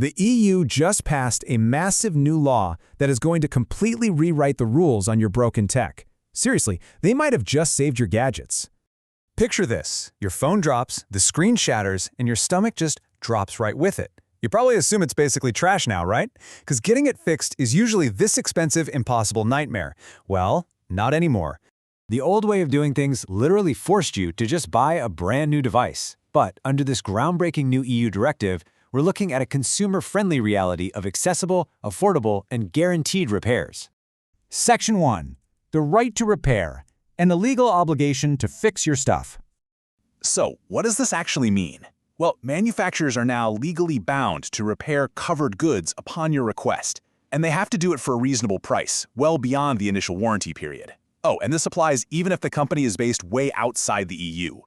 The EU just passed a massive new law that is going to completely rewrite the rules on your broken tech. Seriously, they might have just saved your gadgets. Picture this. Your phone drops, the screen shatters, and your stomach just drops right with it. You probably assume it's basically trash now, right? Because getting it fixed is usually this expensive, impossible nightmare. Well, not anymore. The old way of doing things literally forced you to just buy a brand new device. But under this groundbreaking new EU directive, we're looking at a consumer-friendly reality of accessible, affordable, and guaranteed repairs. Section 1. The right to repair, and the legal obligation to fix your stuff. So, what does this actually mean? Well, manufacturers are now legally bound to repair covered goods upon your request, and they have to do it for a reasonable price, well beyond the initial warranty period. Oh, and this applies even if the company is based way outside the EU.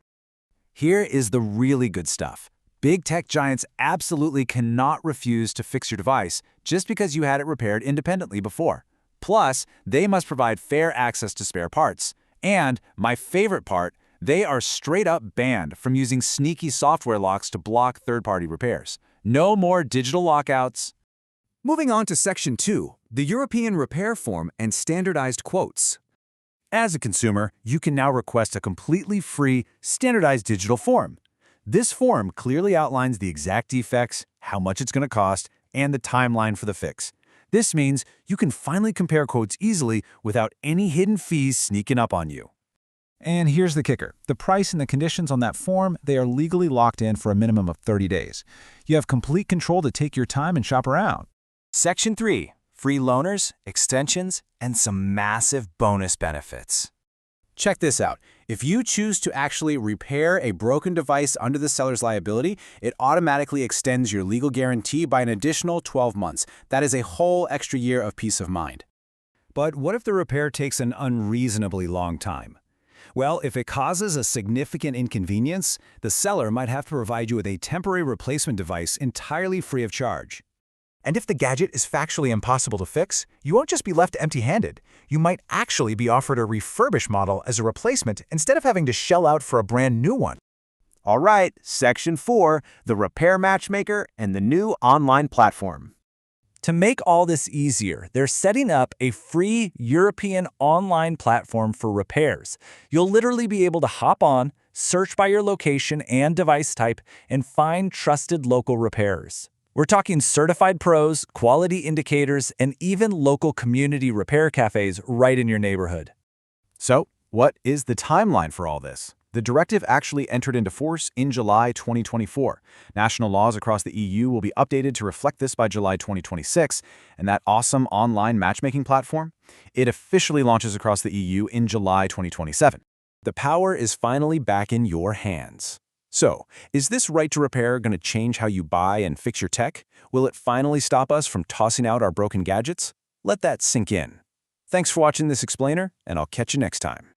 Here is the really good stuff. Big tech giants absolutely cannot refuse to fix your device just because you had it repaired independently before. Plus, they must provide fair access to spare parts. And, my favorite part, they are straight up banned from using sneaky software locks to block third-party repairs. No more digital lockouts. Moving on to Section 2, the European Repair Form and Standardized Quotes. As a consumer, you can now request a completely free, standardized digital form. This form clearly outlines the exact defects, how much it's going to cost, and the timeline for the fix. This means you can finally compare quotes easily without any hidden fees sneaking up on you. And here's the kicker. The price and the conditions on that form, they are legally locked in for a minimum of 30 days. You have complete control to take your time and shop around. Section 3. Free loaners, extensions, and some massive bonus benefits. Check this out. If you choose to actually repair a broken device under the seller's liability, it automatically extends your legal guarantee by an additional 12 months. That is a whole extra year of peace of mind. But what if the repair takes an unreasonably long time? Well, if it causes a significant inconvenience, the seller might have to provide you with a temporary replacement device entirely free of charge. And if the gadget is factually impossible to fix, you won't just be left empty-handed. You might actually be offered a refurbished model as a replacement instead of having to shell out for a brand new one. All right, Section 4, the repair matchmaker and the new online platform. To make all this easier, they're setting up a free European online platform for repairs. You'll literally be able to hop on, search by your location and device type, and find trusted local repairers. We're talking certified pros, quality indicators, and even local community repair cafes right in your neighborhood. So, what is the timeline for all this? The directive actually entered into force in July 2024. National laws across the EU will be updated to reflect this by July 2026, and that awesome online matchmaking platform, it officially launches across the EU in July 2027. The power is finally back in your hands. So, is this right to repair going to change how you buy and fix your tech? Will it finally stop us from tossing out our broken gadgets? Let that sink in. Thanks for watching this explainer, and I'll catch you next time.